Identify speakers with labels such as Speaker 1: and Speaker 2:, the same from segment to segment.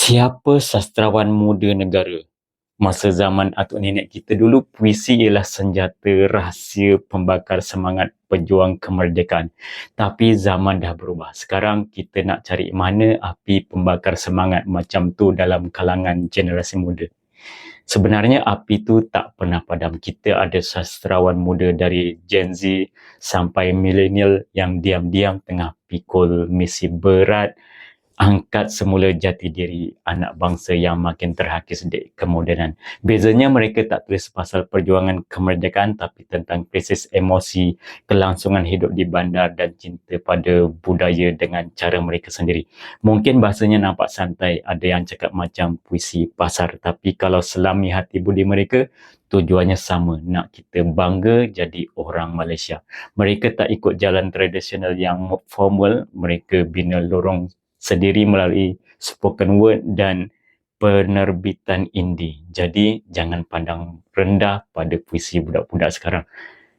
Speaker 1: Siapa sastrawan muda negara? Masa zaman atuk nenek kita dulu, puisi ialah senjata rahsia pembakar semangat pejuang kemerdekaan. Tapi zaman dah berubah. Sekarang kita nak cari mana api pembakar semangat macam tu dalam kalangan generasi muda. Sebenarnya api tu tak pernah padam. Kita ada sastrawan muda dari Gen Z sampai milenial yang diam-diam tengah pikul misi berat, angkat semula jati diri anak bangsa yang makin terhakis di kemodenan. Bezanya mereka tak tulis pasal perjuangan kemerdekaan tapi tentang krisis emosi, kelangsungan hidup di bandar dan cinta pada budaya dengan cara mereka sendiri. Mungkin bahasanya nampak santai, ada yang cakap macam puisi pasar, tapi kalau selami hati budi mereka, tujuannya sama, nak kita bangga jadi orang Malaysia. Mereka tak ikut jalan tradisional yang formal, mereka bina lorong sendiri melalui spoken word dan penerbitan indie. Jadi, jangan pandang rendah pada puisi budak-budak sekarang.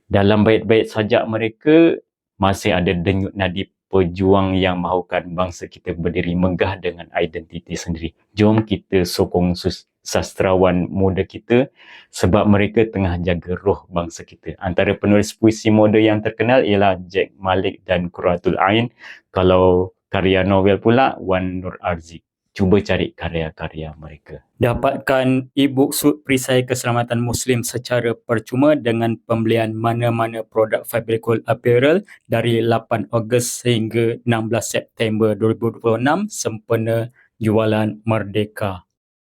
Speaker 1: Dalam bait-bait sajak mereka, masih ada denyut nadi pejuang yang mahukan bangsa kita berdiri megah dengan identiti sendiri. Jom kita sokong sastrawan muda kita sebab mereka tengah jaga roh bangsa kita. Antara penulis puisi moden yang terkenal ialah Jack Malik dan Qurratul Ain. Kalau karya novel pula, Wan Nur Arzik. Cuba cari karya-karya mereka.
Speaker 2: Dapatkan e-book Sut Perisai Keselamatan Muslim secara percuma dengan pembelian mana-mana produk Fabricol Apparel dari 8 Ogos hingga 16 September 2026 sempena Jualan Merdeka.